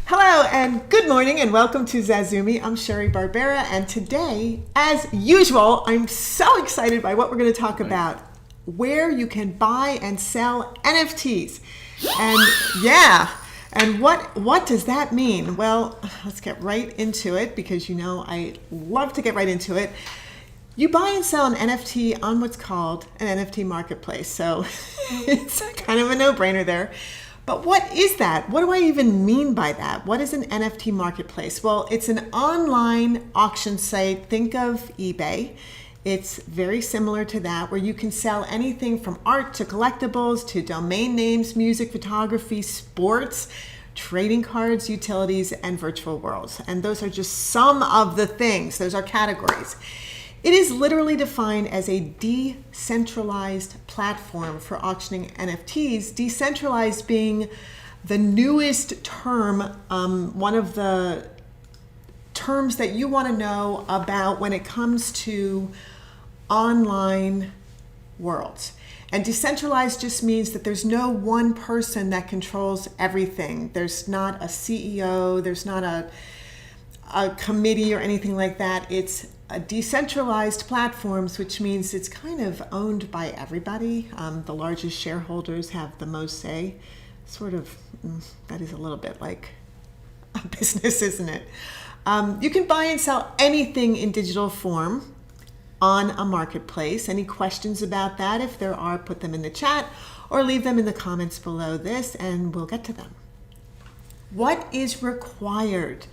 Hello and good morning and welcome to Zazoome. I'm Sherry Barbera, and today, as usual, I'm so excited by what we're going to talk about. Where you can buy and sell NFTs. And what does that mean? Well, let's get right into it because you know I love to get right into it. You buy and sell an NFT on what's called an NFT Marketplace. So it's kind of a no-brainer there. But what is that? What do I even mean by that? What is an NFT Marketplace? Well, it's an online auction site. Think of eBay. It's very similar to that, where you can sell anything from art to collectibles to domain names, music, photography, sports, trading cards, utilities, and virtual worlds. And those are just some of the things. Those are categories. It is literally defined as a decentralized platform for auctioning NFTs, decentralized being the newest term, one of the terms that you want to know about when it comes to online worlds. And decentralized just means that there's no one person that controls everything. There's not a CEO, there's not a committee or anything like that. It's a decentralized platforms, which means it's kind of owned by everybody. The largest shareholders have the most say. Sort of, that is a little bit like a business, isn't it? You can buy and sell anything in digital form on a marketplace. Any questions about that? If there are, put them in the chat or leave them in the comments below this and we'll get to them. What is required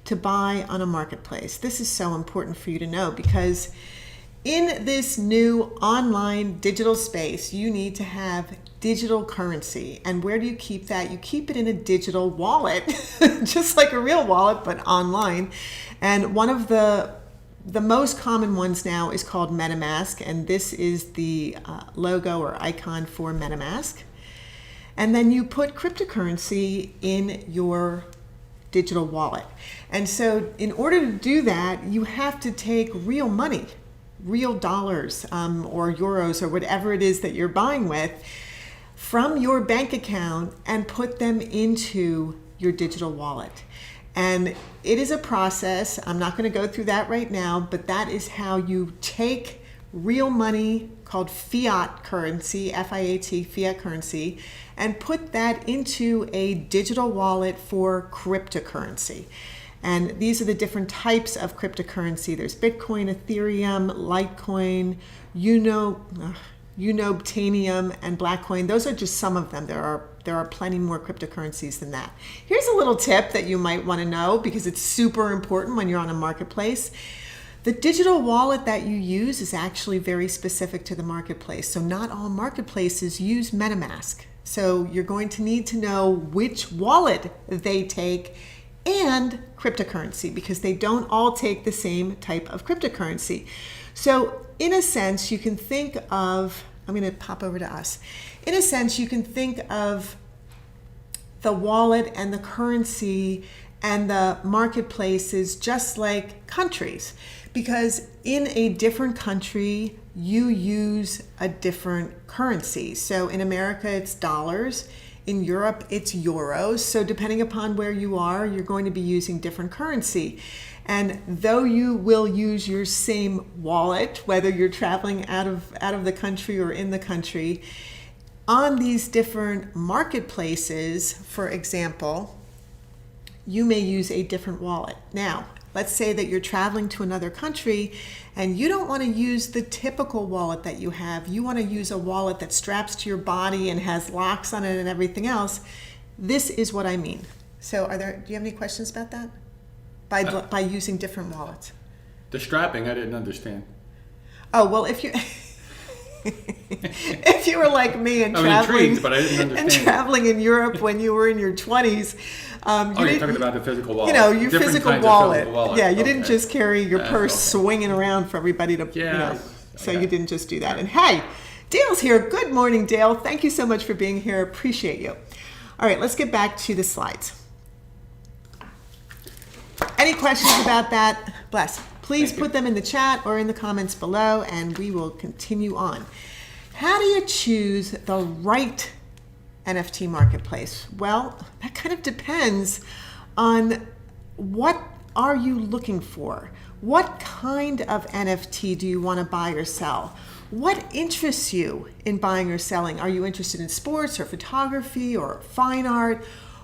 to buy on a marketplace? This is so important for you to know because in this new online digital space, you need to have digital currency. And where do you keep that? You keep it in a digital wallet, just like a real wallet, but online. And one of the most common ones now is called MetaMask, and this is the logo or icon for MetaMask. And then you put cryptocurrency in your digital wallet. And so in order to do that, you have to take real money, real dollars or euros or whatever it is that you're buying with from your bank account and put them into your digital wallet. And it is a process. I'm not going to go through that right now, but that is how you take real money called fiat currency, F-I-A-T, fiat currency, and put that into a digital wallet for cryptocurrency. And these are the different types of cryptocurrency. There's Bitcoin, Ethereum, Litecoin, Unobtainium, and Blackcoin. Those are just some of them. There are plenty more cryptocurrencies than that. Here's a little tip that you might want to know because it's super important when you're on a marketplace. The digital wallet that you use is actually very specific to the marketplace. So not all marketplaces use MetaMask. So you're going to need to know which wallet they take and cryptocurrency because they don't all take the same type of cryptocurrency. So in a sense, you can think of, I'm going to pop over to us. In a sense, you can think of the wallet and the currency and the marketplaces just like countries, because in a different country, you use a different currency. So in America, it's dollars. In Europe, it's euros. So depending upon where you are, you're going to be using different currency. And though you will use your same wallet, whether you're traveling out of the country or in the country, on these different marketplaces, for example, you may use a different wallet. Now, let's say that you're traveling to another country and you don't want to use the typical wallet that you have. You want to use a wallet that straps to your body and has locks on it and everything else. This is what I mean. So do you have any questions about that? By using different wallets. The strapping, I didn't understand. Oh, well, if you if you were like me and intrigued, but I didn't understand. And traveling in Europe when you were in your 20s, you're talking about the physical wallet. You know, your physical wallet. Yeah, you didn't Okay. just carry your purse swinging around for everybody to, so you didn't just do that. And hey, Dale's here. Good morning, Dale. Thank you so much for being here. Appreciate you. All right, let's get back to the slides. Any questions about that? Bless. Please put them in the chat or in the comments below and we will continue on. How do you choose the right NFT marketplace? Well, that kind of depends on what are you looking for? What kind of NFT do you want to buy or sell? What interests you in buying or selling? Are you interested in sports or photography or fine art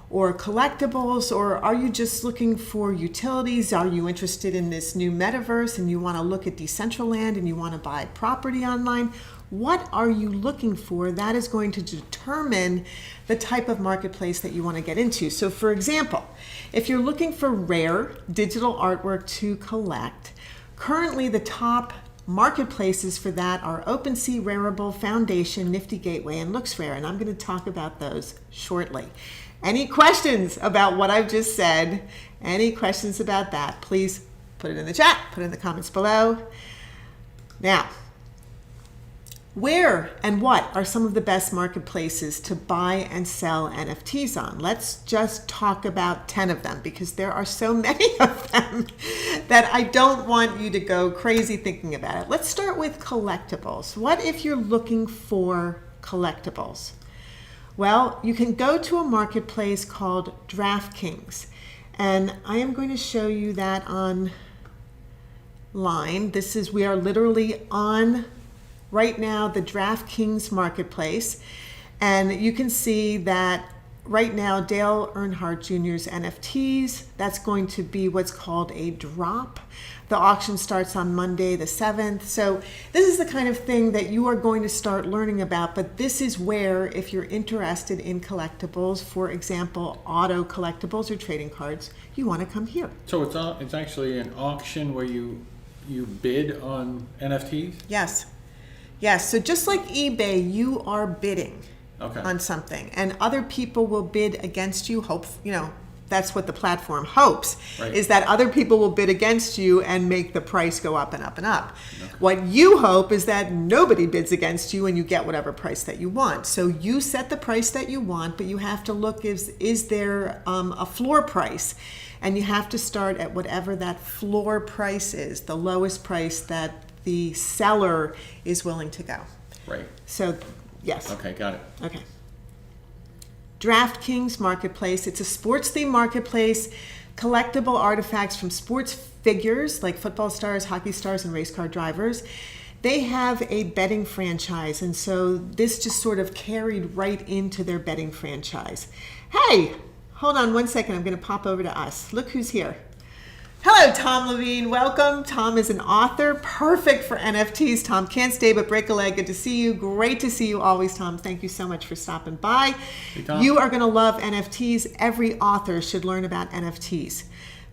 or collectibles, or are you just looking for utilities? Are you interested in this new metaverse and you want to look at Decentraland and you want to buy property online? What are you looking for? That is going to determine the type of marketplace that you want to get into. So for example, if you're looking for rare digital artwork to collect, currently the top marketplaces for that are OpenSea, Rarible, Foundation, Nifty Gateway, and Looksrare, and I'm going to talk about those shortly. Any questions about what I've just said? Any questions about that? Please put it in the chat, put it in the comments below. Now, where and what are some of the best marketplaces to buy and sell NFTs on? Let's just talk about 10 of them because there are so many of them that I don't want you to go crazy thinking about it. Let's start with collectibles. What if you're looking for collectibles? Well, you can go to a marketplace called DraftKings, and I am going to show you that online. We are literally on right now the DraftKings marketplace, and you can see that right now Dale Earnhardt Jr.'s NFTs, that's going to be what's called a drop. The auction starts on Monday the 7th. So this is the kind of thing that you are going to start learning about, but this is where, if you're interested in collectibles, for example, auto collectibles or trading cards, you want to come here. So it's actually an auction where you bid on NFTs? Yes. Yes, so just like eBay, you are bidding on something, and other people will bid against you. That's what the platform hopes, right, is that other people will bid against you and make the price go up and up and up. Okay. What you hope is that nobody bids against you and you get whatever price that you want. So you set the price that you want, but you have to look, is there a floor price? And you have to start at whatever that floor price is, the lowest price that the seller is willing to go. Right. So, yes. Okay, got it. Okay. DraftKings Marketplace. It's a sports-themed marketplace, collectible artifacts from sports figures like football stars, hockey stars, and race car drivers. They have a betting franchise, and so this just sort of carried right into their betting franchise. Hey, hold on one second. I'm going to pop over to us. Look who's here. Hello, Tom Levine. Welcome. Tom is an author, perfect for NFTs. Tom can't stay but break a leg. Good to see you. Great to see you always, Tom. Thank you so much for stopping by. Hey, Tom. You are going to love NFTs. Every author should learn about NFTs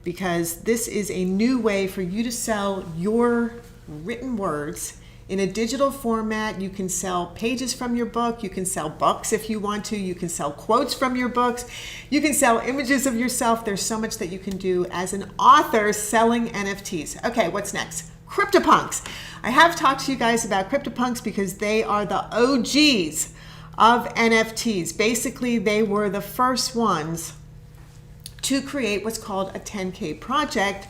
because this is a new way for you to sell your written words in a digital format. You can sell pages from your book. You can sell books if you want to. You can sell quotes from your books. You can sell images of yourself. There's so much that you can do as an author selling NFTs. Okay, what's next? CryptoPunks. I have talked to you guys about CryptoPunks because they are the OGs of NFTs. Basically, they were the first ones to create what's called a 10K project,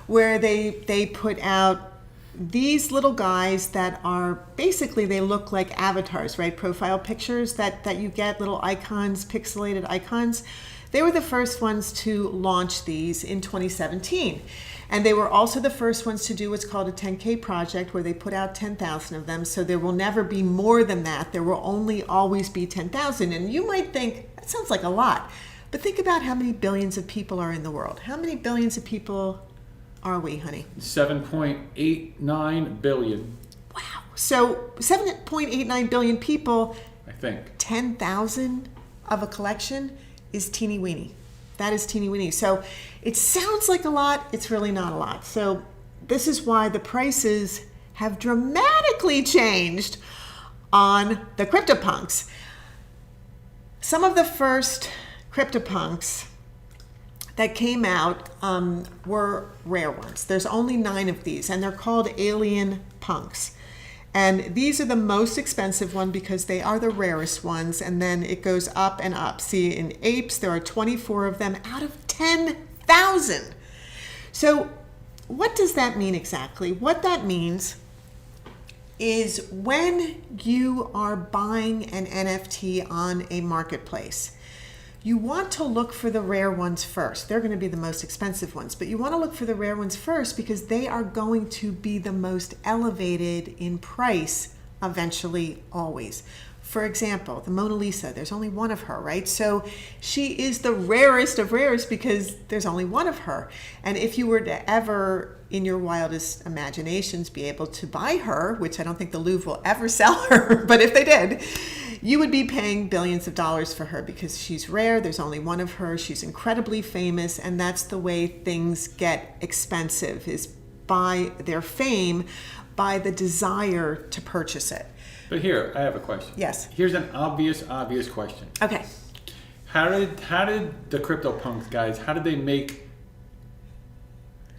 where they put out these little guys that are basically, they look like avatars, right? Profile pictures that you get, little icons, pixelated icons. They were the first ones to launch these in 2017. And they were also the first ones to do what's called a 10K project, where they put out 10,000 of them. So there will never be more than that. There will only always be 10,000. And you might think, that sounds like a lot. But think about how many billions of people are in the world. How many billions of people are we, honey? 7.89 billion. Wow. So 7.89 billion people, I think. 10,000 of a collection is teeny weeny. That is teeny weeny. So it sounds like a lot. It's really not a lot. So this is why the prices have dramatically changed on the CryptoPunks. Some of the first CryptoPunks that came out were rare ones. There's only 9 of these, and they're called alien punks. And these are the most expensive one because they are the rarest ones, and then it goes up and up. See, in apes, there are 24 of them out of 10,000. So what does that mean exactly? What that means is when you are buying an NFT on a marketplace, you want to look for the rare ones first. They're going to be the most expensive ones, but you want to look for the rare ones first because they are going to be the most elevated in price eventually, always. For example, the Mona Lisa, there's only one of her, right? So she is the rarest of rares because there's only one of her. And if you were to ever, in your wildest imaginations, be able to buy her, which I don't think the Louvre will ever sell her, but if they did, you would be paying billions of dollars for her because she's rare, there's only one of her, she's incredibly famous, and that's the way things get expensive, is by their fame, by the desire to purchase it. But here, I have a question. Yes. Here's an obvious question. Okay. How did the CryptoPunks guys, how did they make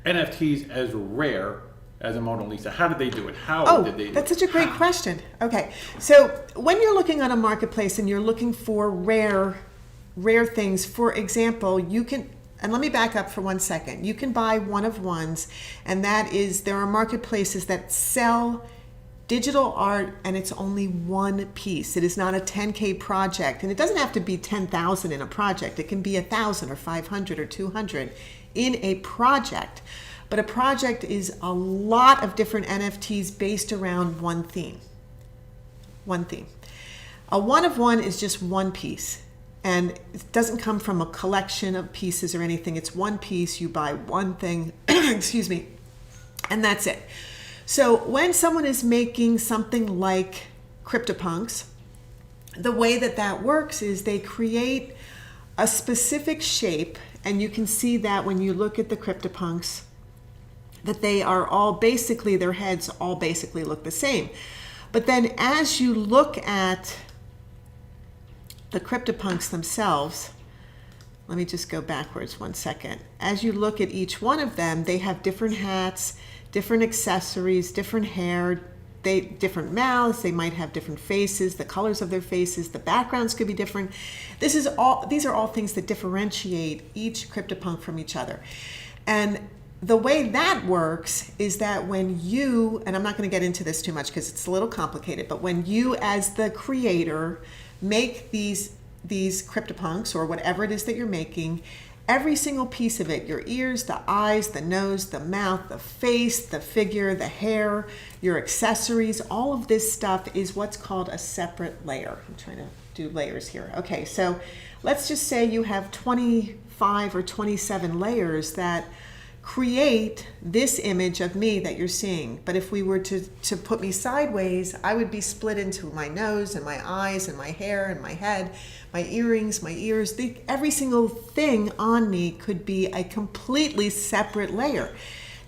NFTs as rare as a Mona Lisa? How did they do it? How did they do it? That's such a great question. Okay. So when you're looking on a marketplace and you're looking for rare things, for example, you can, and let me back up for 1 second. You can buy one of ones, and that is, there are marketplaces that sell digital art and it's only one piece. It is not a 10K project, and it doesn't have to be 10,000 in a project. It can be 1,000 or 500 or 200 in a project. But a project is a lot of different NFTs based around one theme. One theme. A one of one is just one piece, and it doesn't come from a collection of pieces or anything. It's one piece, you buy one thing, excuse me, and that's it. So when someone is making something like CryptoPunks, the way that works is they create a specific shape, and you can see that when you look at the CryptoPunks, that they are all basically, their heads all basically look the same. But then as you look at the CryptoPunks themselves, let me just go backwards 1 second. As you look at each one of them, they have different hats, different accessories, different hair, different mouths, they might have different faces, the colors of their faces, the backgrounds could be different. These are all things that differentiate each CryptoPunk from each other. And the way that works is that when you, and I'm not going to get into this too much because it's a little complicated, but when you as the creator make these CryptoPunks or whatever it is that you're making, every single piece of it, your ears, the eyes, the nose, the mouth, the face, the figure, the hair, your accessories, all of this stuff is what's called a separate layer. I'm trying to do layers here. Okay, so let's just say you have 25 or 27 layers that create this image of me that you're seeing. But if we were to put me sideways, I would be split into my nose and my eyes and my hair and my head, my earrings, my ears. Every single thing on me could be a completely separate layer.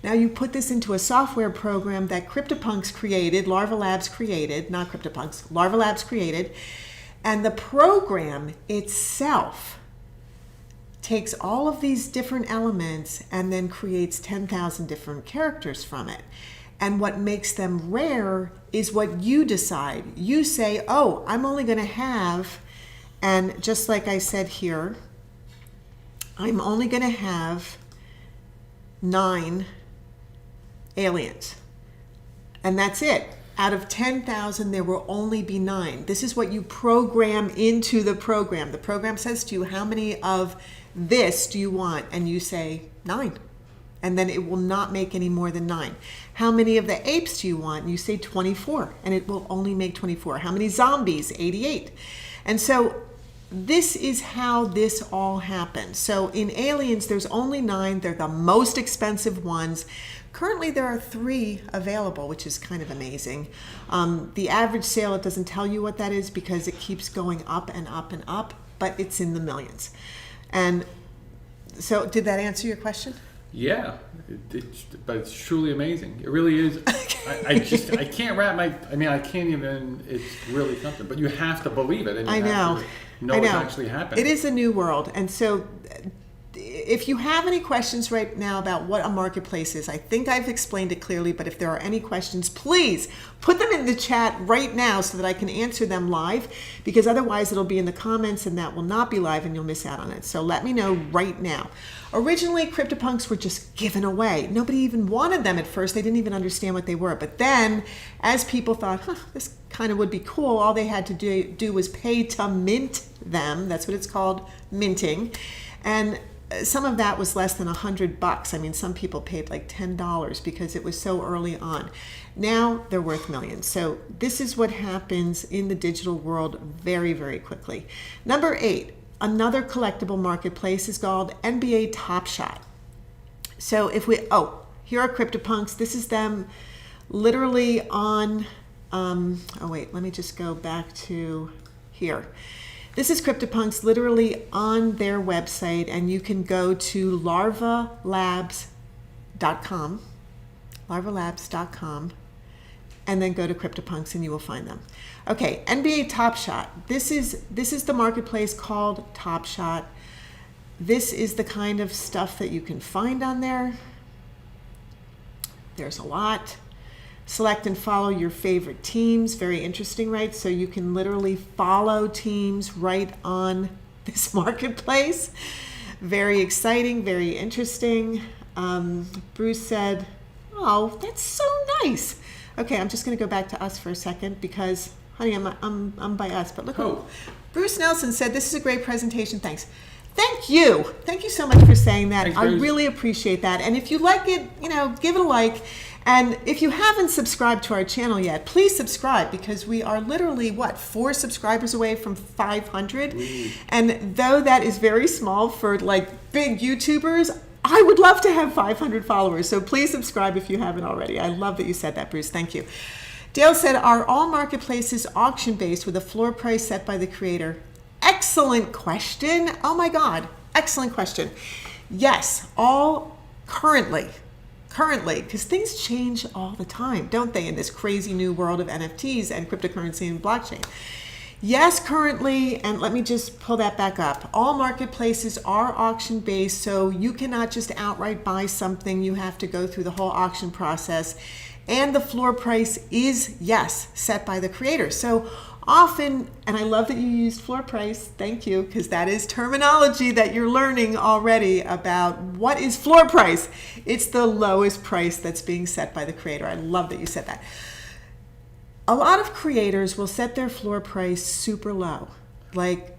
Now you put this into a software program that CryptoPunks created, Larva Labs created, not CryptoPunks, Larva Labs created, and the program itself takes all of these different elements and then creates 10,000 different characters from it. And what makes them rare is what you decide. You say, oh, I'm only going to have, and just like I said here, I'm only going to have 9 aliens. And that's it. Out of 10,000, there will only be 9. This is what you program into the program. The program says to you, how many of this do you want? And you say 9. And then it will not make any more than 9. How many of the apes do you want? And you say 24. And it will only make 24. How many zombies? 88. And so this is how this all happens. So in aliens, there's only 9. They're the most expensive ones. Currently, there are 3 available, which is kind of amazing. The average sale, it doesn't tell you what that is because it keeps going up and up and up, but it's in the millions. And so did that answer your question? Yeah, but it's truly amazing. It really is. I can't I can't even, it's really something, but you have to believe it. And I know. It's actually happening. It is a new world. And so if you have any questions right now about what a marketplace is, I think I've explained it clearly, but if there are any questions, please put them in the chat right now so that I can answer them live, because otherwise it'll be in the comments and that will not be live and you'll miss out on it. So let me know right now. Originally, CryptoPunks were just given away. Nobody even wanted them at first. They didn't even understand what they were. But then, as people thought, this kind of would be cool, all they had to do was pay to mint them. That's what it's called, minting. And some of that was less than $100. I mean, some people paid like $10 because it was so early on. Now they're worth millions. So this is what happens in the digital world very, very quickly. Number 8, another collectible marketplace is called NBA Top Shot. So if we, here are CryptoPunks. This is them literally on, let me just go back to here. This is CryptoPunks literally on their website, and you can go to larvalabs.com, and then go to CryptoPunks and you will find them. Okay, NBA Top Shot. This is the marketplace called Top Shot. This is the kind of stuff that you can find on there. There's a lot. Select and follow your favorite teams. Very interesting, right? So you can literally follow teams right on this marketplace. Very exciting, very interesting. Bruce said, oh, that's so nice. Okay, I'm just going to go back to us for a second because, honey, I'm by us. But look, Bruce Nelson said, this is a great presentation. Thanks. Thank you. Thank you so much for saying that. Thanks, I really appreciate that. And if you like it, give it a like. And if you haven't subscribed to our channel yet, please subscribe because we are literally, 4 subscribers away from 500. And though that is very small for like big YouTubers, I would love to have 500 followers. So please subscribe if you haven't already. I love that you said that, Bruce. Thank you. Dale said, are all marketplaces auction-based with a floor price set by the creator? Excellent question. Oh my God. Excellent question. Yes, all currently, because things change all the time, don't they, in this crazy new world of NFTs and cryptocurrency and blockchain. Yes, currently, and let me just pull that back up. All marketplaces are auction-based, so you cannot just outright buy something. You have to go through the whole auction process. And the floor price is, yes, set by the creator. So often, and I love that you used floor price, thank you, because that is terminology that you're learning already about what is floor price. It's the lowest price that's being set by the creator. I love that you said that. A lot of creators will set their floor price super low. Like,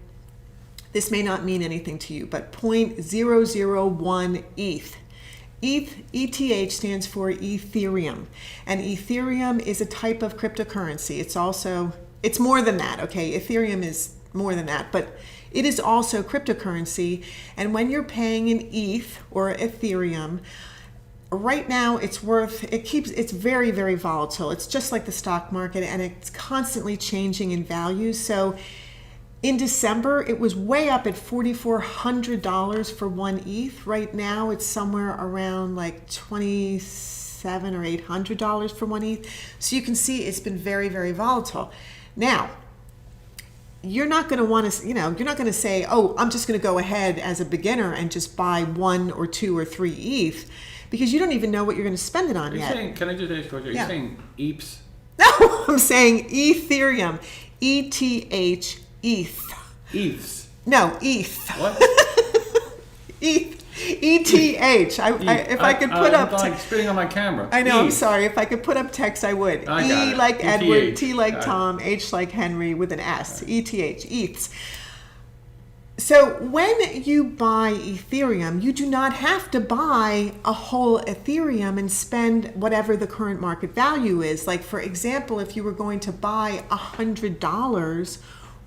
this may not mean anything to you, but 0.001 ETH. ETH stands for Ethereum, and Ethereum is a type of cryptocurrency. It's more than that, okay? Ethereum is more than that, but it is also cryptocurrency. And when you're paying in ETH or Ethereum, right now it's very, very volatile. It's just like the stock market, and it's constantly changing in value. So in December, it was way up at $4,400 for 1 ETH. Right now, it's somewhere around like $2,700 or $800 for 1 ETH. So you can see it's been very, very volatile. Now, you're not going to want to, you're not going to say, oh, I'm just going to go ahead as a beginner and just buy 1 or 2 or 3 ETH, because you don't even know what you're going to spend it on yet. Can I just ask you a question? Are you saying EEPS? No, I'm saying Ethereum. ETH. ETHs. No, ETH. What? ETH. ETH. If I could put up. I'm spitting on my camera. I know. ETH. I'm sorry. If I could put up text, I would. I got E it. like Edward, ETH. T like Tom, H like Henry with an S. ETH. ETHs. So when you buy Ethereum, you do not have to buy a whole Ethereum and spend whatever the current market value is. Like, for example, if you were going to buy $100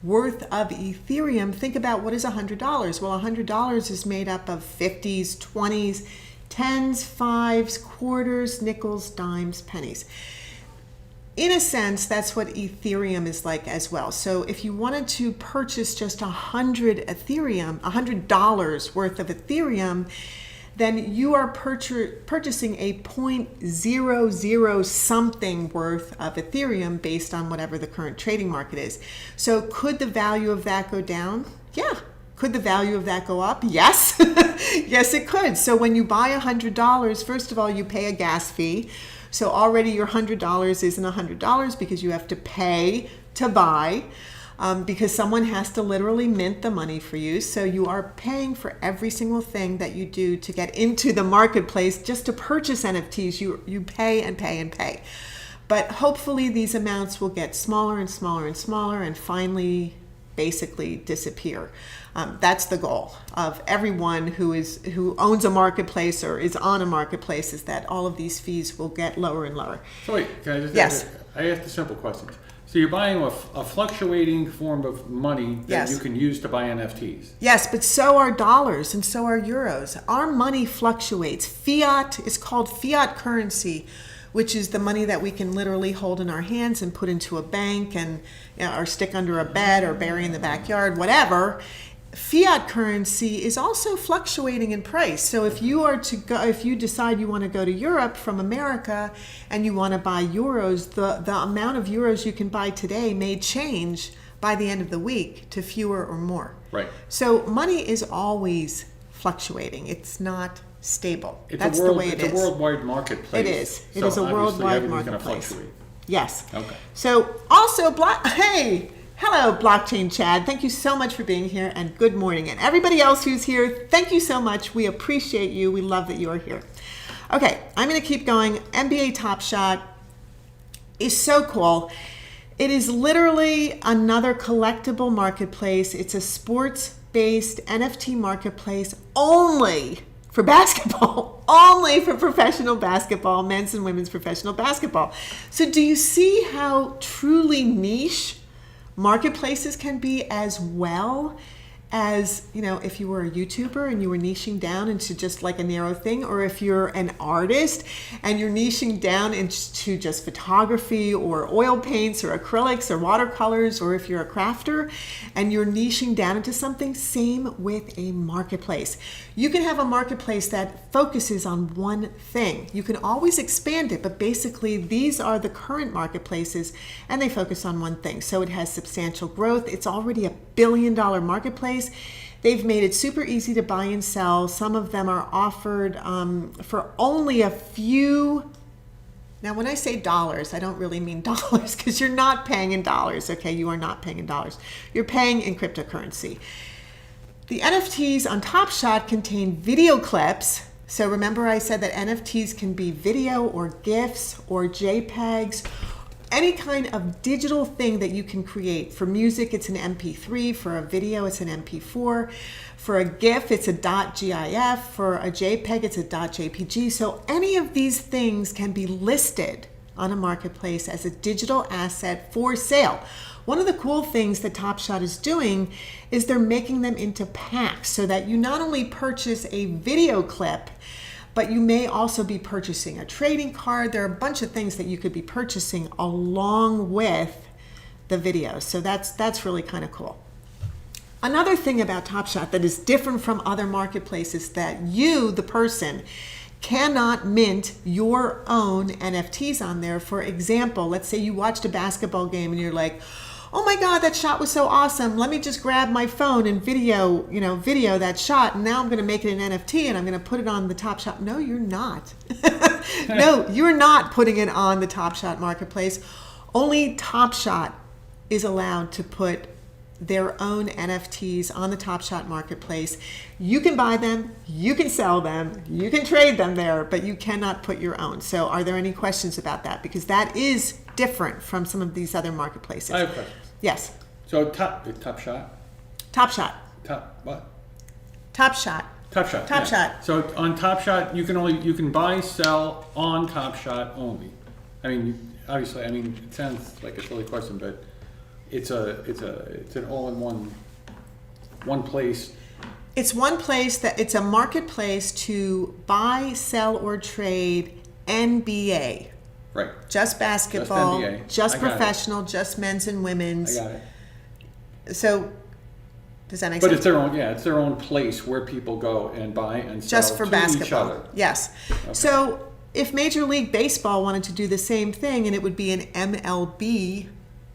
worth of Ethereum, think about what is $100. Well, $100 is made up of 50s, 20s, 10s, 5s, quarters, nickels, dimes, pennies. In a sense, that's what Ethereum is like as well. So if you wanted to purchase just $100 worth of Ethereum, then you are purchasing a 0.00 something worth of Ethereum based on whatever the current trading market is. So could the value of that go down? Yeah. Could the value of that go up? Yes. Yes, it could. So when you buy $100, first of all, you pay a gas fee. So already your $100 isn't $100 because you have to pay to buy. Because someone has to literally mint the money for you. So you are paying for every single thing that you do to get into the marketplace. Just to purchase NFTs, you pay and pay and pay. But hopefully these amounts will get smaller and smaller and smaller, and finally basically disappear. That's the goal of everyone who owns a marketplace or is on a marketplace, is that all of these fees will get lower and lower. So wait, can I just Yes. I asked a simple question. So you're buying a fluctuating form of money that Yes. you can use to buy NFTs. Yes, but so are dollars and so are euros. Our money fluctuates. Fiat is called fiat currency, which is the money that we can literally hold in our hands and put into a bank and or stick under a bed or bury in the backyard, whatever. Fiat currency is also fluctuating in price. So if you decide you want to go to Europe from America and you want to buy euros, the amount of euros you can buy today may change by the end of the week to fewer or more. Right. So money is always fluctuating. It's not stable. That's the way it is. It's a worldwide marketplace. It is. It so is a obviously worldwide everything's gonna marketplace. fluctuate. Yes. Okay. So also, hello, Blockchain Chad. Thank you so much for being here, and good morning. And everybody else who's here, thank you so much. We appreciate you. We love that you are here. Okay, I'm going to keep going. NBA Top Shot is so cool. It is literally another collectible marketplace. It's a sports-based NFT marketplace only for basketball, only for professional basketball, men's and women's professional basketball. So do you see how truly niche marketplaces can be, as well as, if you were a YouTuber and you were niching down into just like a narrow thing, or if you're an artist and you're niching down into just photography or oil paints or acrylics or watercolors, or if you're a crafter and you're niching down into something, same with a marketplace. You can have a marketplace that focuses on one thing. You can always expand it, but basically these are the current marketplaces and they focus on one thing. So it has substantial growth. It's already $1 billion marketplace. They've made it super easy to buy and sell. Some of them are offered for only a few. Now, when I say dollars, I don't really mean dollars, because you're not paying in dollars, okay? You are not paying in dollars. You're paying in cryptocurrency. The NFTs on Top Shot contain video clips. So remember I said that NFTs can be video or GIFs or JPEGs, any kind of digital thing that you can create. For music, it's an MP3. For a video, it's an MP4. For a GIF, it's a .gif. For a JPEG, it's a .jpg. So any of these things can be listed on a marketplace as a digital asset for sale. One of the cool things that Top Shot is doing is they're making them into packs, so that you not only purchase a video clip, but you may also be purchasing a trading card. There are a bunch of things that you could be purchasing along with the video. So that's really kind of cool. Another thing about Top Shot that is different from other marketplaces, that you, the person, cannot mint your own NFTs on there. For example, let's say you watched a basketball game and you're like, oh my God, that shot was so awesome. Let me just grab my phone and video that shot. And now I'm going to make it an NFT and I'm going to put it on the Top Shot. No, you're not. No, you're not putting it on the Top Shot marketplace. Only Top Shot is allowed to put their own NFTs on the Top Shot marketplace. You can buy them, you can sell them, you can trade them there, but you cannot put your own. So are there any questions about that? Because that is different from some of these other marketplaces. I have questions. Yes. So Top Shot? Top Shot. Top what? Top Shot. Top Shot. Top yeah. Shot. So on Top Shot, you can buy, sell on Top Shot only. I mean, obviously, it sounds like a silly question, but it's an all-in-one place. It's one place it's a marketplace to buy, sell, or trade NBA. Right. Just basketball, Just NBA. just I got professional, just men's and women's. I got it. So, does that make But sense? it's their own place where people go and buy and sell Just for to basketball. each other. Yes. Okay. So, if Major League Baseball wanted to do the same thing, and it would be an MLB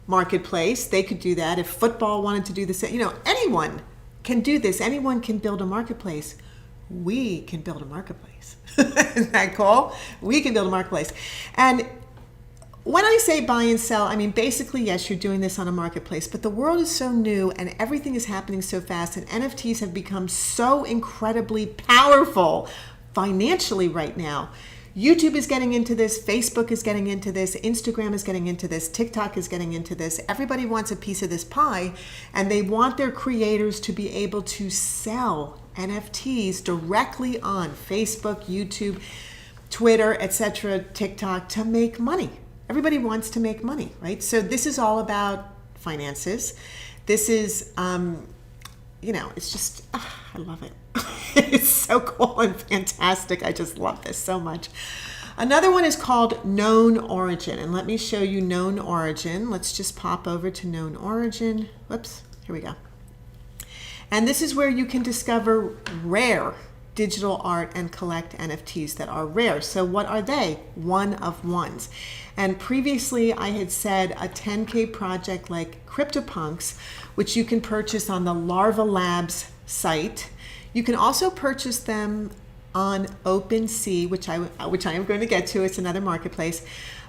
marketplace, they could do that. If football wanted to do the same, anyone can do this. Anyone can build a marketplace. We can build a marketplace. Isn't that cool? We can build a marketplace. And when I say buy and sell, I mean, basically, yes, you're doing this on a marketplace, but the world is so new and everything is happening so fast, and NFTs have become so incredibly powerful financially right now. YouTube is getting into this, Facebook is getting into this, Instagram is getting into this, TikTok is getting into this. Everybody wants a piece of this pie, and they want their creators to be able to sell NFTs directly on Facebook, YouTube, Twitter, etc., TikTok to make money. Everybody wants to make money, right? So this is all about finances. This is, it's just, I love it. It's so cool and fantastic. I just love this so much. Another one is called Known Origin. And let me show you Known Origin. Let's just pop over to Known Origin. Whoops, here we go. And this is where you can discover rare digital art and collect NFTs that are rare. So what are they? One of ones. And previously I had said a 10K project like CryptoPunks, which you can purchase on the Larva Labs site. You can also purchase them on OpenSea, which I am going to get to. It's another marketplace.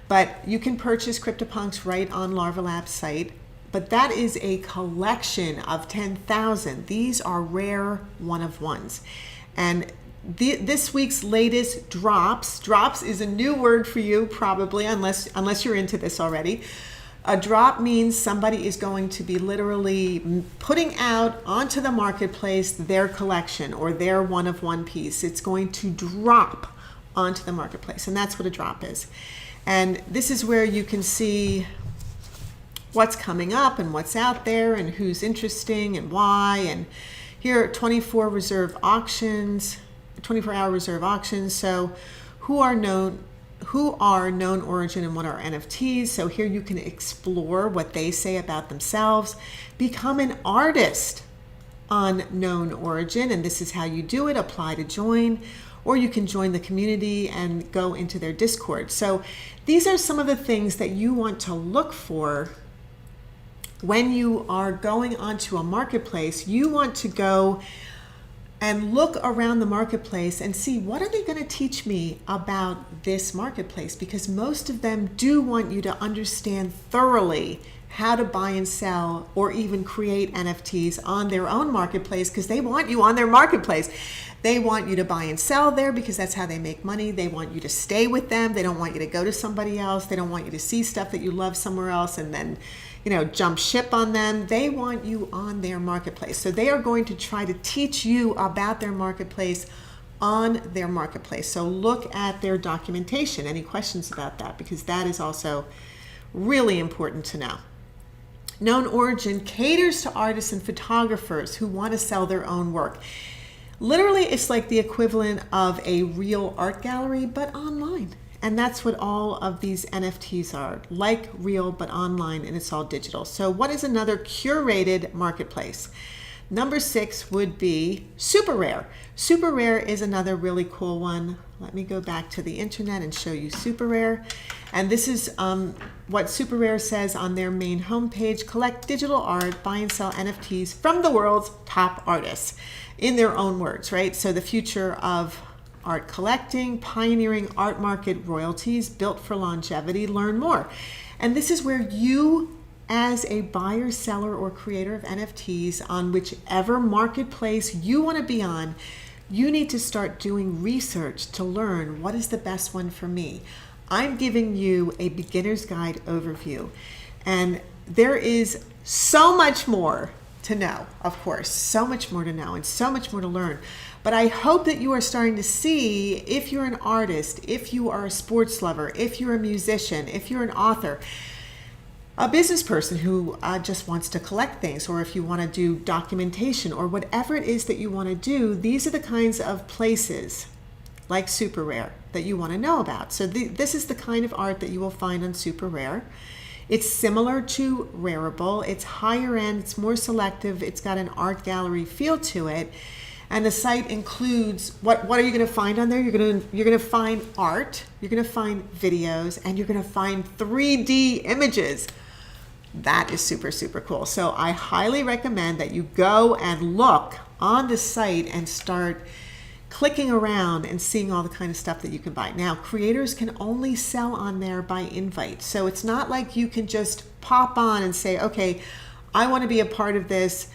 But you can purchase CryptoPunks right on Larva Labs site. But that is a collection of 10,000. These are rare one of ones. And this week's latest drops is a new word for you probably, unless you're into this already. A drop means somebody is going to be literally putting out onto the marketplace their collection or their one of one piece. It's going to drop onto the marketplace, and that's what a drop is. And this is where you can see what's coming up and what's out there and who's interesting and why. And here are 24-hour reserve auctions. So who are known origin and what are NFTs. So here you can explore what they say about themselves. Become an artist on known origin, and this is how you do it. Apply to join, or you can join the community and go into their Discord. So these are some of the things that you want to look for when you are going onto a marketplace. You want to go and look around the marketplace and see what are they going to teach me about this marketplace, because most of them do want you to understand thoroughly how to buy and sell or even create NFTs on their own marketplace, because they want you on their marketplace. They want you to buy and sell there because that's how they make money. They want you to stay with them. They don't want you to go to somebody else. They don't want you to see stuff that you love somewhere else and then jump ship on them. They want you on their marketplace. So they are going to try to teach you about their marketplace on their marketplace. So look at their documentation. Any questions about that? Because that is also really important to know. Known Origin caters to artists and photographers who want to sell their own work. Literally, it's like the equivalent of a real art gallery, but online. And that's what all of these NFTs are, like real, but online, and it's all digital. So what is another curated marketplace? Number 6 would be SuperRare. SuperRare is another really cool one. Let me go back to the internet and show you SuperRare. And this is what SuperRare says on their main homepage: collect digital art, buy and sell NFTs from the world's top artists, in their own words, right? So the future of art collecting, pioneering art market royalties, built for longevity. Learn more. And this is where you, as a buyer, seller, or creator of NFTs on whichever marketplace you want to be on, you need to start doing research to learn what is the best one for me. I'm giving you a beginner's guide overview, and there is so much more to know, of course, so much more to know and so much more to learn. But I hope that you are starting to see, if you're an artist, if you are a sports lover, if you're a musician, if you're an author, a business person who just wants to collect things, or if you want to do documentation or whatever it is that you want to do, these are the kinds of places like SuperRare that you want to know about. So this is the kind of art that you will find on SuperRare. It's similar to Rarible. It's higher end, it's more selective, it's got an art gallery feel to it. And the site includes, what are you going to find on there? You're going to find art, you're going to find videos, and you're going to find 3D images. That is super, super cool. So I highly recommend that you go and look on the site and start clicking around and seeing all the kind of stuff that you can buy. Now, creators can only sell on there by invite. So it's not like you can just pop on and say, okay, I want to be a part of this,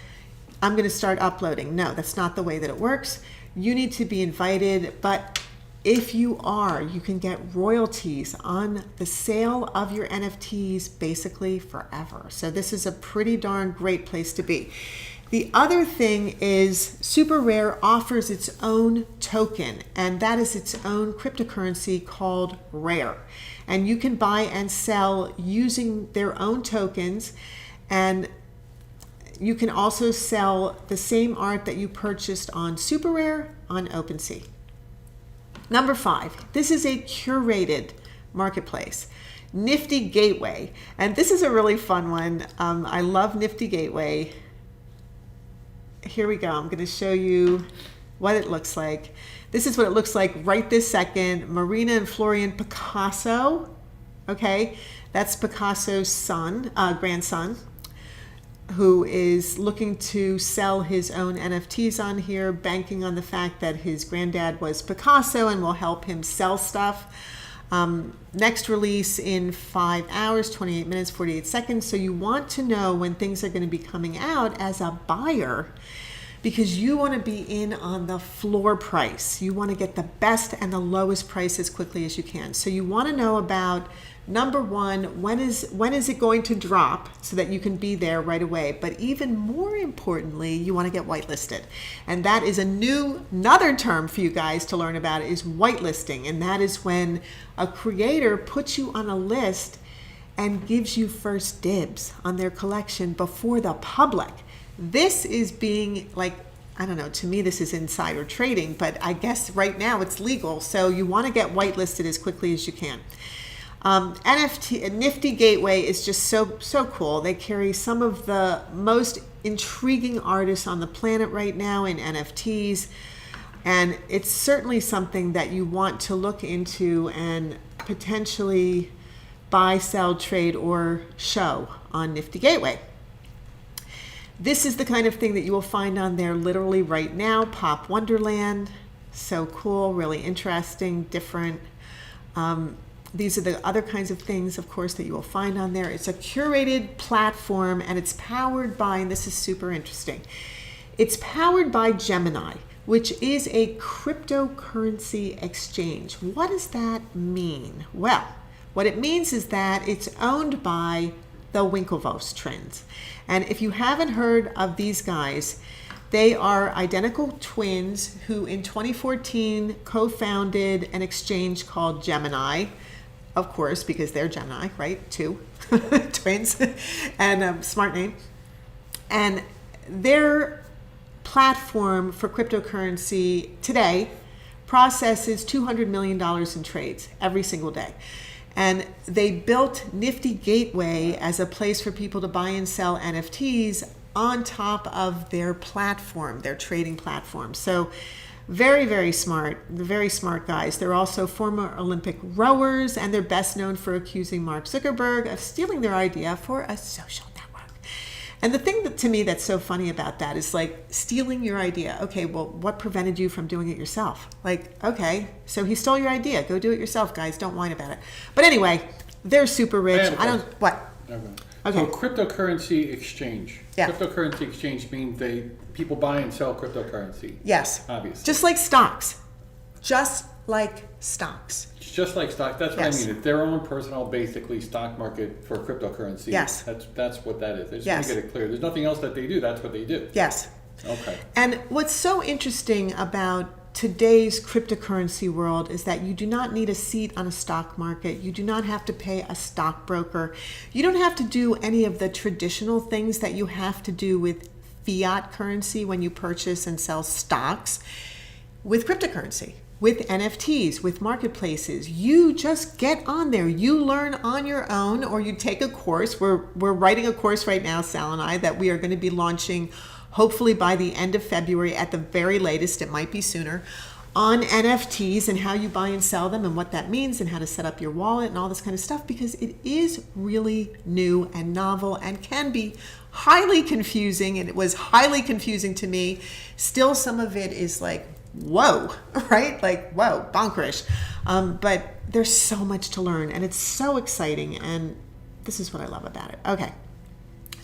I'm going to start uploading. No, that's not the way that it works. You need to be invited, but if you are, you can get royalties on the sale of your NFTs basically forever. So this is a pretty darn great place to be. The other thing is SuperRare offers its own token, and that is its own cryptocurrency called Rare. And you can buy and sell using their own tokens, and you can also sell the same art that you purchased on SuperRare on OpenSea. Number 5, this is a curated marketplace, Nifty Gateway. And this is a really fun one. I love Nifty Gateway. Here we go. I'm going to show you what it looks like. This is what it looks like right this second. Marina and Florian Picasso. Okay, that's Picasso's son, grandson, who is looking to sell his own NFTs on here, banking on the fact that his granddad was Picasso and will help him sell stuff. Next release in 5 hours, 28 minutes, 48 seconds. So you want to know when things are going to be coming out as a buyer, because you want to be in on the floor price. You want to get the best and the lowest price as quickly as you can. So you want to know about, number one, when is it going to drop so that you can be there right away. But even more importantly, you want to get whitelisted. And that is another term for you guys to learn about, is whitelisting. And that is when a creator puts you on a list and gives you first dibs on their collection before the public. This is being, like, I don't know, to me this is insider trading, but I guess right now it's legal. So you want to get whitelisted as quickly as you can. Nifty Gateway is just so cool. They carry some of the most intriguing artists on the planet right now in NFTs, and it's certainly something that you want to look into and potentially buy, sell, trade, or show on Nifty Gateway. This is the kind of thing that you will find on there literally right now. Pop Wonderland, so cool, really interesting, different. These are the other kinds of things, of course, that you will find on there. It's a curated platform, and it's powered by, and this is super interesting, it's powered by Gemini, which is a cryptocurrency exchange. What does that mean? Well, what it means is that it's owned by the Winklevoss twins. And if you haven't heard of these guys, they are identical twins who in 2014 co-founded an exchange called Gemini, of course, because they're Gemini, right? Two twins, and smart name. And their platform for cryptocurrency today processes $200 million in trades every single day. And they built Nifty Gateway as a place for people to buy and sell NFTs on top of their platform, their trading platform. So very, very smart guys. They're also former Olympic rowers, and they're best known for accusing Mark Zuckerberg of stealing their idea for a social network. And the thing that to me that's so funny about that is, like, stealing your idea. Okay, well, what prevented you from doing it yourself? Like, okay, so he stole your idea. Go do it yourself, guys. Don't whine about it. But anyway, they're super rich. What? Okay. So cryptocurrency exchange. Yeah. Cryptocurrency exchange means people buy and sell cryptocurrency. Yes. Obviously. Just like stocks. Just like stocks. Just like stocks. That's what I mean. It's their own personal, basically, stock market for cryptocurrency. Yes. That's what that is. I just want to get it clear. There's nothing else that they do. That's what they do. Yes. Okay. And what's so interesting about today's cryptocurrency world is that you do not need a seat on a stock market. You do not have to pay a stockbroker. You don't have to do any of the traditional things that you have to do with fiat currency when you purchase and sell stocks. With cryptocurrency, with NFTs, with marketplaces, you just get on there. You learn on your own, or you take a course. We're writing a course right now, Sal and I, that we are going to be launching hopefully by the end of February at the very latest. It might be sooner, on NFTs and how you buy and sell them and what that means and how to set up your wallet and all this kind of stuff, because it is really new and novel and can be highly confusing. And it was highly confusing to me. Still, some of it is like, whoa, right? Like, whoa, bonkerish. But there's so much to learn, and it's so exciting, and this is what I love about it. Okay.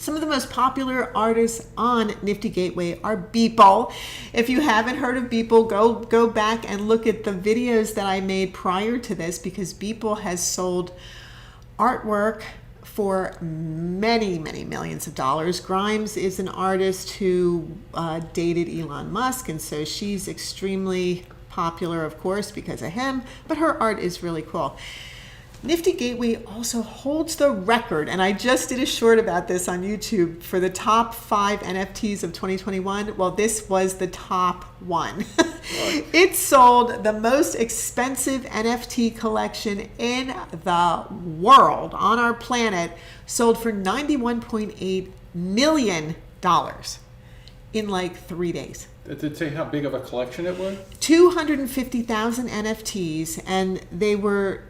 Some of the most popular artists on Nifty Gateway are Beeple. If you haven't heard of Beeple, go back and look at the videos that I made prior to this, because Beeple has sold artwork for many, many millions of dollars. Grimes is an artist who dated Elon Musk, and so she's extremely popular, of course, because of him, but her art is really cool. Nifty Gateway also holds the record, and I just did a short about this on YouTube, for the top 5 NFTs of 2021. Well, this was the top one. It sold the most expensive NFT collection in the world, on our planet, sold for $91.8 million in like 3 days. Did it say how big of a collection it was? 250,000 NFTs, and they were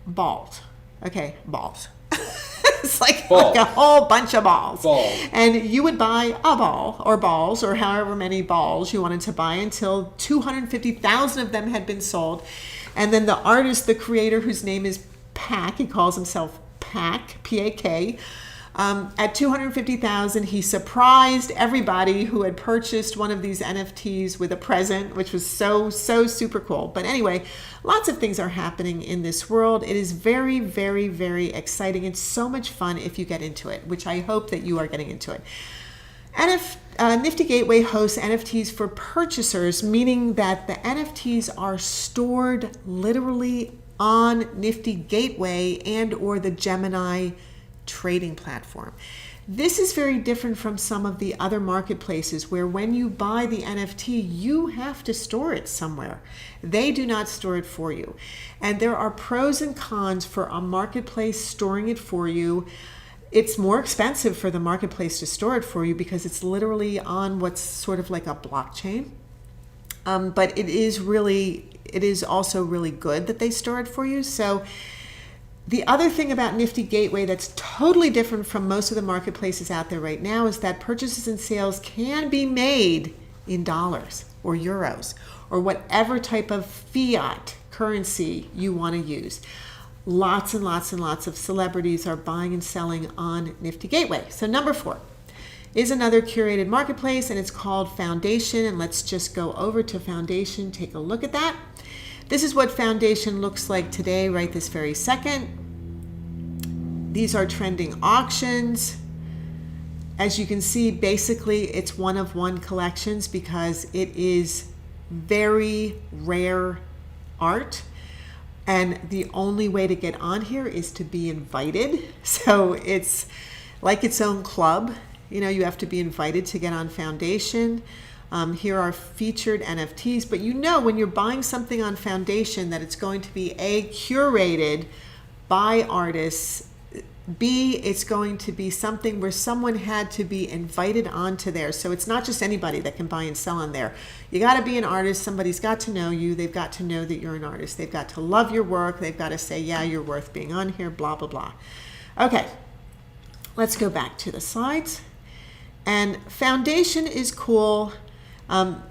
balls. Okay, balls. It's like a whole bunch of balls. And you would buy a ball or balls or however many balls you wanted to buy until 250,000 of them had been sold. And then the artist, the creator, whose name is Pack, he calls himself Pack, P-A-K, at 250,000, he surprised everybody who had purchased one of these NFTs with a present, which was so super cool. But anyway, lots of things are happening in this world. It is very, very, very exciting. It's so much fun if you get into it, which I hope that you are getting into it. Nifty Gateway hosts NFTs for purchasers, meaning that the NFTs are stored literally on Nifty Gateway and or the Gemini trading platform. This is very different from some of the other marketplaces where when you buy the NFT, you have to store it somewhere. They do not store it for you. And there are pros and cons for a marketplace storing it for you. It's more expensive for the marketplace to store it for you because it's literally on what's sort of like a blockchain. But it is also really good that they store it for you. So the other thing about Nifty Gateway that's totally different from most of the marketplaces out there right now is that purchases and sales can be made in dollars or euros or whatever type of fiat currency you want to use. Lots and lots and lots of celebrities are buying and selling on Nifty Gateway. So number 4 is another curated marketplace, and it's called Foundation. And let's just go over to Foundation, take a look at that. This is what Foundation looks like today, right this very second. These are trending auctions. As you can see, basically it's one of one collections because it is very rare art. And the only way to get on here is to be invited. So it's like its own club. You know, you have to be invited to get on Foundation. Here are featured NFTs, but you know when you're buying something on Foundation that it's going to be A, curated by artists, B, it's going to be something where someone had to be invited onto there. So it's not just anybody that can buy and sell on there. You got to be an artist. Somebody's got to know you. They've got to know that you're an artist. They've got to love your work. They've got to say, yeah, you're worth being on here, blah, blah, blah. Okay, let's go back to the slides. And Foundation is cool.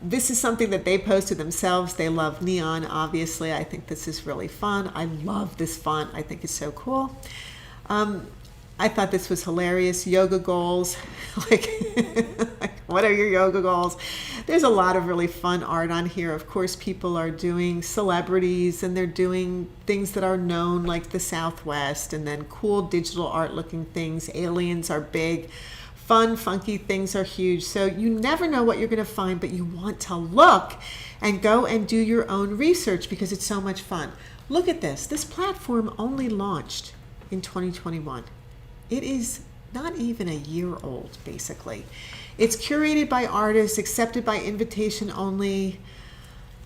This is something that they posted themselves. They love neon, obviously. I think this is really fun. I love this font. I think it's so cool. I thought this was hilarious. Yoga goals. like, what are your yoga goals? There's a lot of really fun art on here. Of course, people are doing celebrities and they're doing things that are known like the Southwest, and then cool digital art looking things. Aliens are big. Fun, funky things are huge. So you never know what you're going to find, but you want to look and go and do your own research because it's so much fun. Look at this. This platform only launched in 2021. It is not even a year old, basically. It's curated by artists, accepted by invitation only.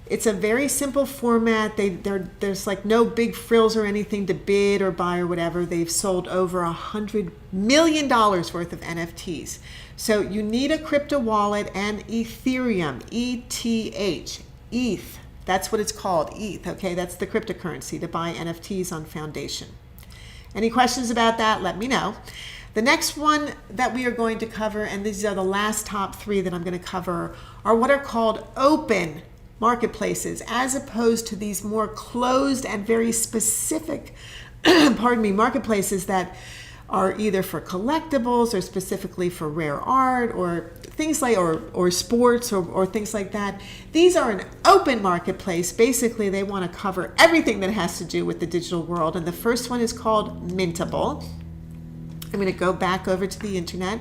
It's a very simple format. There's like no big frills or anything to bid or buy or whatever. They've sold over $100 million worth of NFTs. So you need a crypto wallet and Ethereum, ETH, ETH. That's what it's called, ETH, okay? That's the cryptocurrency to buy NFTs on Foundation. Any questions about that? Let me know. The next one that we are going to cover, and these are the last top 3 that I'm going to cover, are what are called open marketplaces, as opposed to these more closed and very specific, marketplaces that are either for collectibles or specifically for rare art or things like, or sports or things like that. These are an open marketplace. Basically, they want to cover everything that has to do with the digital world. And the first one is called Mintable. I'm going to go back over to the internet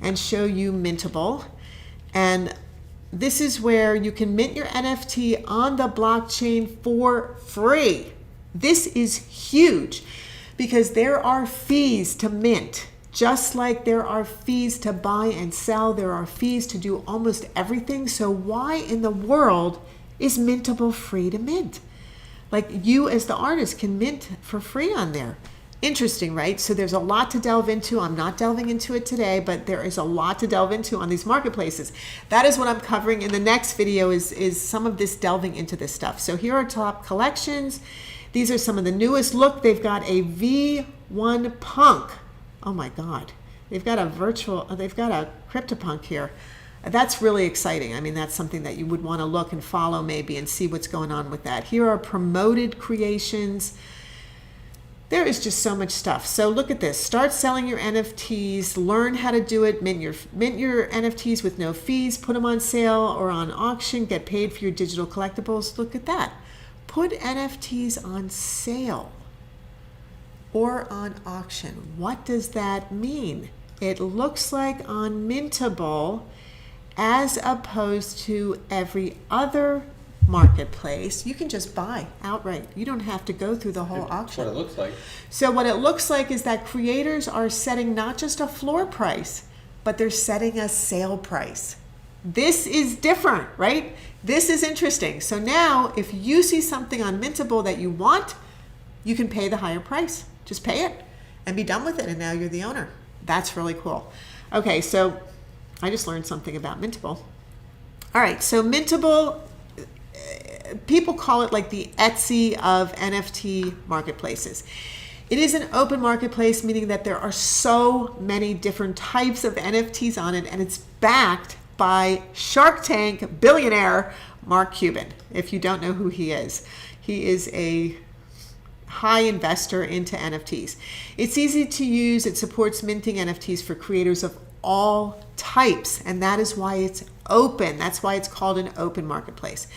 and show you Mintable. And this is where you can mint your NFT on the blockchain for free. This is huge because there are fees to mint. Just like there are fees to buy and sell, there are fees to do almost everything. So why in the world is Mintable free to mint? Like, you as the artist can mint for free on there. Interesting, right? So there's a lot to delve into. I'm not delving into it today, but there is a lot to delve into on these marketplaces. That is what I'm covering in the next video, is some of this delving into this stuff. So here are top collections. These are some of the newest. Look, they've got a V1 Punk. Oh my God. They've got a CryptoPunk here. That's really exciting. I mean, that's something that you would want to look and follow maybe and see what's going on with that. Here are promoted creations. There is just so much stuff. So look at this. Start selling your NFTs. Learn how to do it. Mint your NFTs with no fees. Put them on sale or on auction. Get paid for your digital collectibles. Look at that. Put NFTs on sale or on auction. What does that mean? It looks like on Mintable, as opposed to every other marketplace, you can just buy outright. You don't have to go through the whole auction. That's what it looks like. So what it looks like is that creators are setting not just a floor price, but they're setting a sale price. This is different, right? This is interesting. So now if you see something on Mintable that you want, you can pay the higher price. Just pay it and be done with it, and now you're the owner. That's really cool. Okay, so I just learned something about Mintable. All right, so Mintable, people call it like the Etsy of NFT marketplaces. It is an open marketplace, meaning that there are so many different types of NFTs on it, and it's backed by Shark Tank billionaire Mark Cuban. If you don't know who he is a high investor into NFTs. It's easy to use. It supports minting NFTs for creators of all types, and that is why it's open. That's why it's called an open marketplace.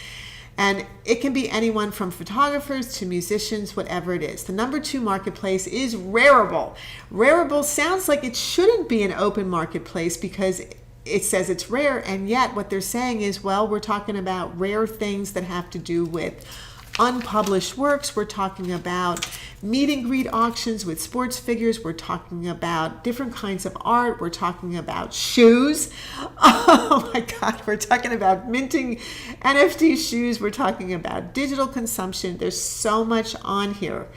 And it can be anyone from photographers to musicians, whatever it is. The number 2 marketplace is Rarible. Rarible sounds like it shouldn't be an open marketplace because it says it's rare, and yet what they're saying is, well, we're talking about rare things that have to do with unpublished works. We're talking about meet and greet auctions with sports figures. We're talking about different kinds of art. We're talking about shoes. Oh my God, we're talking about minting NFT shoes. We're talking about digital consumption. There's so much on here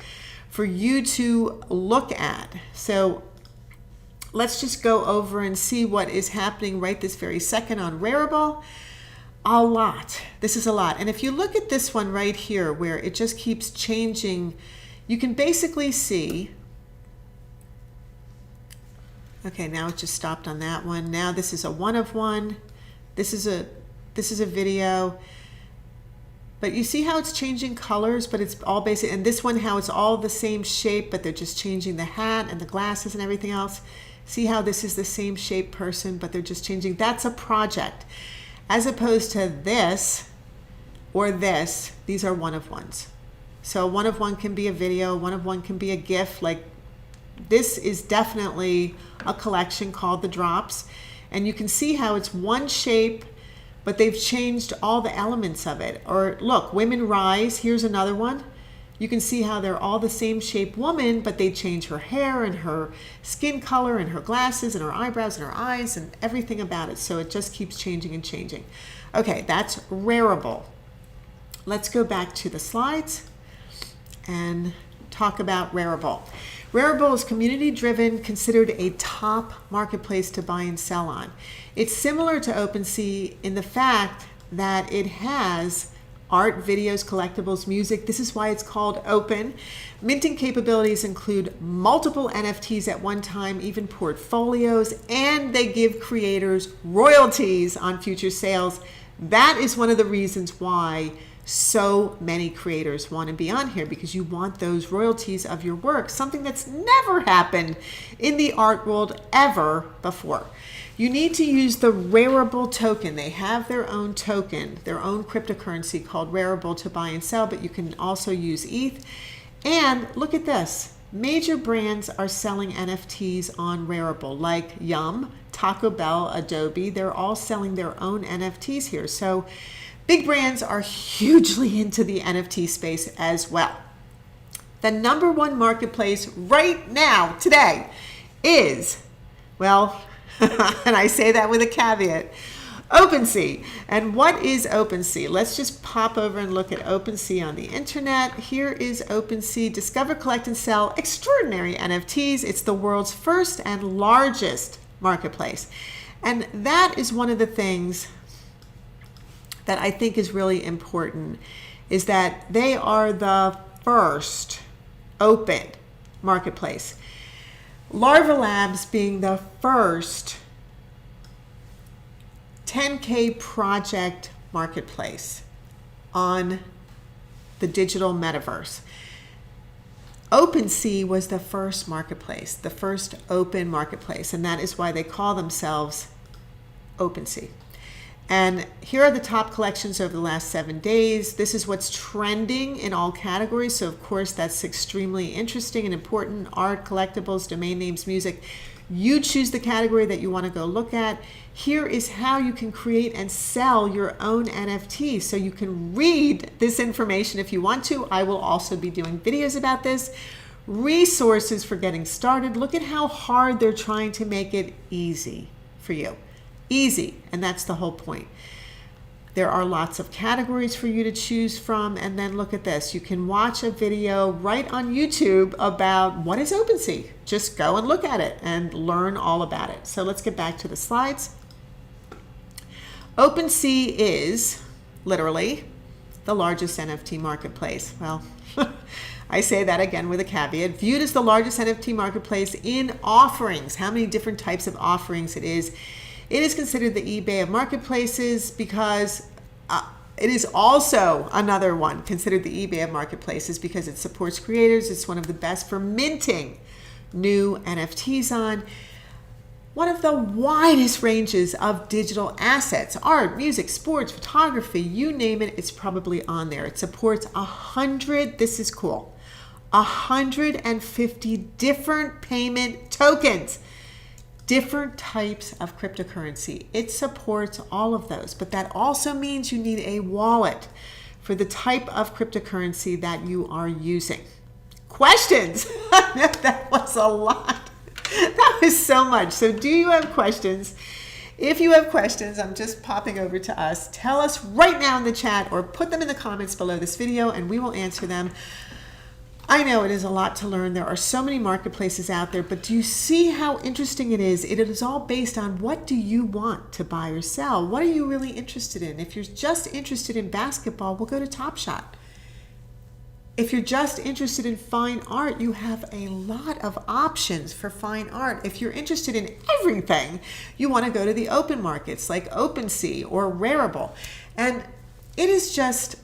for you to look at. So let's just go over and see what is happening right this very second on Rarible. A lot. This is a lot. And if you look at this one right here where it just keeps changing, you can basically see, okay, now it just stopped on that one. Now this is a one of one. This is a video. But you see how it's changing colors, but it's all basic. And this one, how it's all the same shape, but they're just changing the hat and the glasses and everything else. See how this is the same shape person, but they're just changing. That's a project. As opposed to this or this, these are one of ones. So one of one can be a video, one of one can be a GIF. Like, this is definitely a collection called The Drops. And you can see how it's one shape, but they've changed all the elements of it. Or look, Women Rise, here's another one. You can see how they're all the same shape woman, but they change her hair and her skin color and her glasses and her eyebrows and her eyes and everything about it. So it just keeps changing and changing. Okay, that's Rarible. Let's go back to the slides and talk about Rarible. Rarible is community driven, considered a top marketplace to buy and sell on. It's similar to OpenSea in the fact that it has art, videos, collectibles, music. This is why it's called open. Minting capabilities include multiple NFTs at one time, even portfolios, and they give creators royalties on future sales. That is one of the reasons why so many creators want to be on here because you want those royalties of your work, something that's never happened in the art world ever before. You need to use the Rarible token. They have their own token, their own cryptocurrency called Rarible to buy and sell, but you can also use ETH. And look at this. Major brands are selling NFTs on Rarible, like Yum, Taco Bell, Adobe. They're all selling their own NFTs here. So big brands are hugely into the NFT space as well. The number one marketplace right now, today, is, well, and I say that with a caveat, OpenSea. And what is OpenSea? Let's just pop over and look at OpenSea on the internet. Here is OpenSea. Discover, collect, and sell extraordinary NFTs. It's the world's first and largest marketplace. And that is one of the things that I think is really important, is that they are the first open marketplace. Larva Labs being the first 10K project marketplace on the digital metaverse. OpenSea was the first marketplace, the first open marketplace, and that is why they call themselves OpenSea. And here are the top collections over the last 7 days. This is what's trending in all categories. So of course that's extremely interesting and important. Art, collectibles, domain names, music. You choose the category that you want to go look at. Here is how you can create and sell your own NFTs. So you can read this information if you want to. I will also be doing videos about this. Resources for getting started. Look at how hard they're trying to make it easy for you. Easy, and that's the whole point. There are lots of categories for you to choose from, and then look at this. You can watch a video right on YouTube about what is OpenSea. Just go and look at it and learn all about it. So let's get back to the slides. OpenSea is literally the largest NFT marketplace. Well, I say that again with a caveat. Viewed as the largest NFT marketplace in offerings. How many different types of offerings it is. It is considered the eBay of marketplaces because it is also another one considered the eBay of marketplaces because it supports creators. It's one of the best for minting new NFTs on. One of the widest ranges of digital assets, art, music, sports, photography, you name it, it's probably on there. It supports 100, this is cool, 150 different payment tokens. Different types of cryptocurrency. It supports all of those, but that also means you need a wallet for the type of cryptocurrency that you are using. Questions? That was a lot. That was so much. So do you have questions? If you have questions, I'm just popping over to us. Tell us right now in the chat or put them in the comments below this video and we will answer them. I know it is a lot to learn. There are so many marketplaces out there, but do you see how interesting it is? It is all based on what do you want to buy or sell? What are you really interested in? If you're just interested in basketball, we'll go to Top Shot. If you're just interested in fine art, you have a lot of options for fine art. If you're interested in everything, you want to go to the open markets like OpenSea or Rarible. And it is just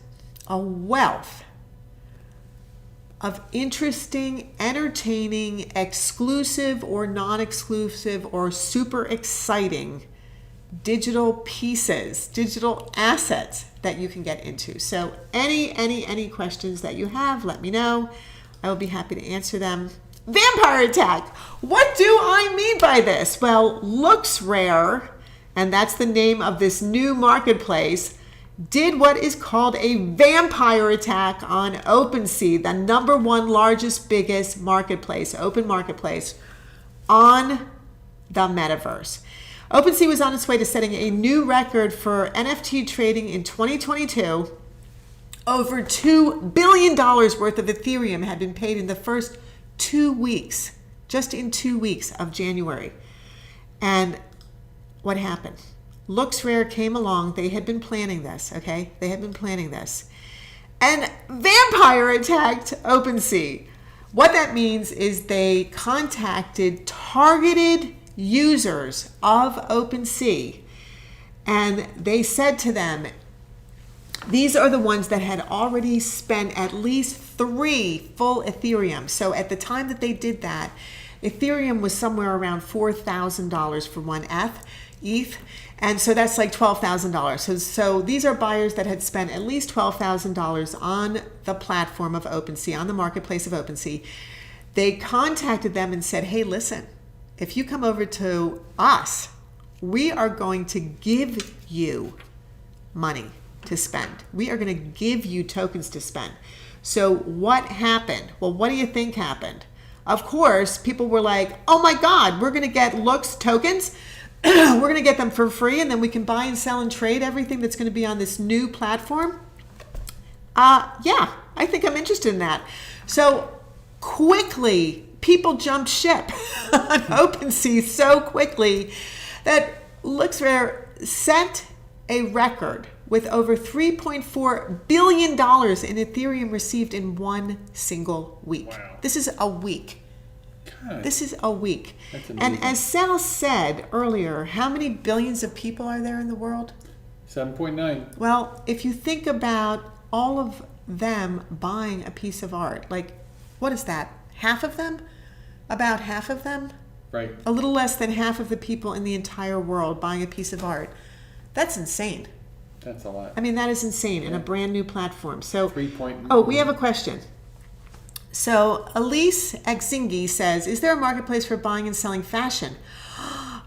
a wealth of interesting, entertaining, exclusive or non-exclusive or super exciting digital pieces, digital assets that you can get into. So any questions that you have, let me know. I will be happy to answer them. Vampire attack. What do I mean by this? Well, Looksrare, and that's the name of this new marketplace, did what is called a vampire attack on OpenSea, the number one largest, biggest marketplace, open marketplace on the metaverse. OpenSea was on its way to setting a new record for NFT trading in 2022. Over $2 billion worth of Ethereum had been paid in the first 2 weeks, just in 2 weeks of January. And what happened? Looksrare came along. They had been planning this, okay? They had been planning this. And vampire attacked OpenSea. What that means is they contacted targeted users of OpenSea and they said to them, These are the ones that had already spent at least 3 full Ethereum. So at the time that they did that, Ethereum was somewhere around $4,000 for one ETH. And so that's like $12,000. So these are buyers that had spent at least $12,000 on the platform of OpenSea, on the marketplace of OpenSea. They contacted them and said, hey, listen, if you come over to us, we are going to give you money to spend. We are going to give you tokens to spend. So what happened? Well, what do you think happened? Of course, people were like, oh my God, we're going to get Looks tokens. We're going to get them for free, and then we can buy and sell and trade everything that's going to be on this new platform. Yeah, I think I'm interested in that. So quickly, people jumped ship on OpenSea so quickly that Looksrare set a record with over $3.4 billion in Ethereum received in one single week. Wow. This is a week. God, This is a week. That's And amazing. as Sal said earlier, how many billions of people are there in the world? 7.9. Well, if you think about all of them buying a piece of art, like, what is that? Half of them? About half of them? Right. A little less than half of the people in the entire world buying a piece of art. That's insane. That's a lot. I mean, that is insane in a brand new platform. So, 3.9. oh, we have a question. So Elise Exingi says, is there a marketplace for buying and selling fashion?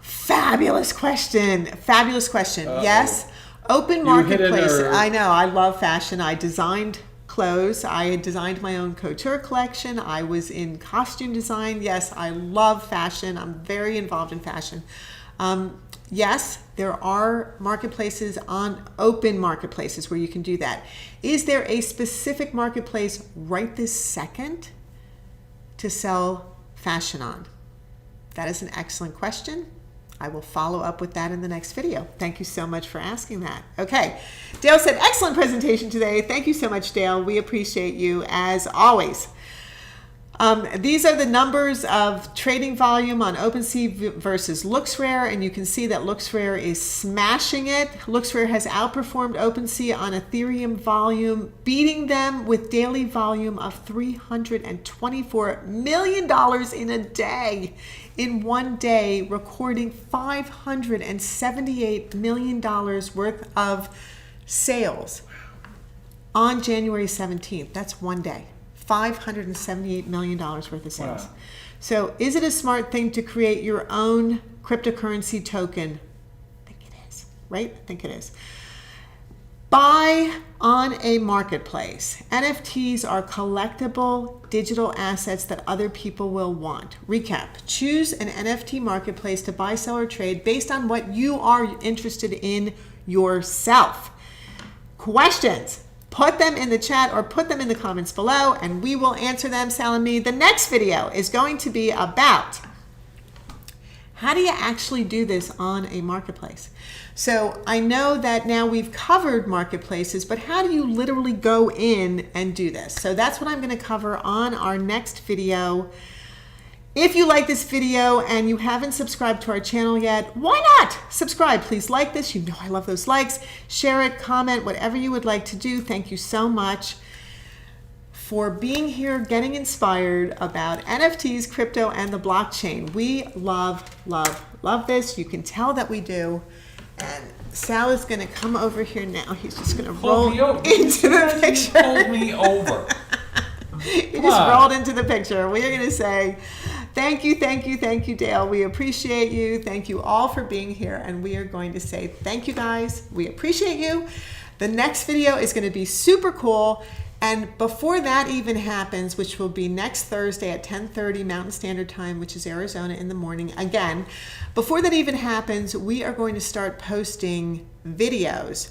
Fabulous question. Fabulous question. Uh-oh. Yes. Open You hit a marketplace. nerve. I know. I love fashion. I designed clothes. I designed my own couture collection. I was in costume design. Yes, I love fashion. I'm very involved in fashion. Yes, there are marketplaces on open marketplaces where you can do that. Is there a specific marketplace right this second to sell fashion on? That is an excellent question. I will follow up with that in the next video. Thank you so much for asking that. Okay, Dale said, excellent presentation today. Thank you so much, Dale. We appreciate you as always. These are the numbers of trading volume on OpenSea versus Looksrare, and you can see that Looksrare is smashing it. Looksrare has outperformed OpenSea on Ethereum volume, beating them with daily volume of $324 million in a day. In one day, recording $578 million worth of sales on January 17th. That's one day. $578 million worth of sales. Wow. So is it a smart thing to create your own cryptocurrency token? I think it is, right? I think it is. Buy on a marketplace. NFTs are collectible digital assets that other people will want. Recap. Choose an NFT marketplace to buy, sell, or trade based on what you are interested in yourself. Questions? Put them in the chat or put them in the comments below and we will answer them, Sal and me. The next video is going to be about how do you actually do this on a marketplace? So I know that now we've covered marketplaces, but how do you literally go in and do this? So that's what I'm going to cover on our next video. If you like this video and you haven't subscribed to our channel yet, why not subscribe? Please like this. You know I love those likes. Share it, comment, whatever you would like to do. Thank you so much for being here, getting inspired about NFTs, crypto, and the blockchain. We love, love, love this. You can tell that we do. And Sal is going to come over here now. He's just going to roll into the picture. Hold me over. He just rolled into the picture. We are going to say, thank you, thank you, thank you, Dale. We appreciate you. Thank you all for being here. And we are going to say, thank you guys. We appreciate you. The next video is going to be super cool. And before that even happens, which will be next Thursday at 10:30 Mountain Standard Time, which is Arizona in the morning, again, before that even happens, we are going to start posting videos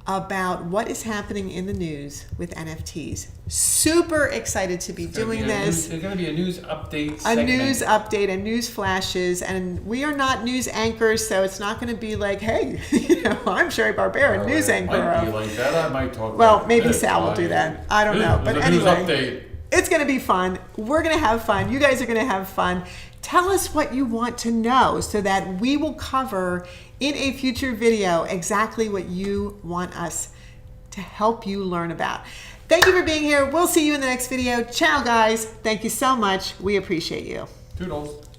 about what is happening in the news with NFTs. Super excited to be doing this. There's going to be a news update A segment. news update and news flashes, and we are not news anchors, so it's not going to be like, hey, I'm Sherry Barbera, news anchor. Might be like that. I might talk Well, about maybe this. Sal will do that. I don't know. But There's a news anyway, update. it's going to be fun. We're going to have fun. You guys are going to have fun. Tell us what you want to know so that we will cover in a future video exactly what you want us to help you learn about. Thank you for being here. We'll see you in the next video. Ciao, guys. Thank you so much. We appreciate you. Toodles.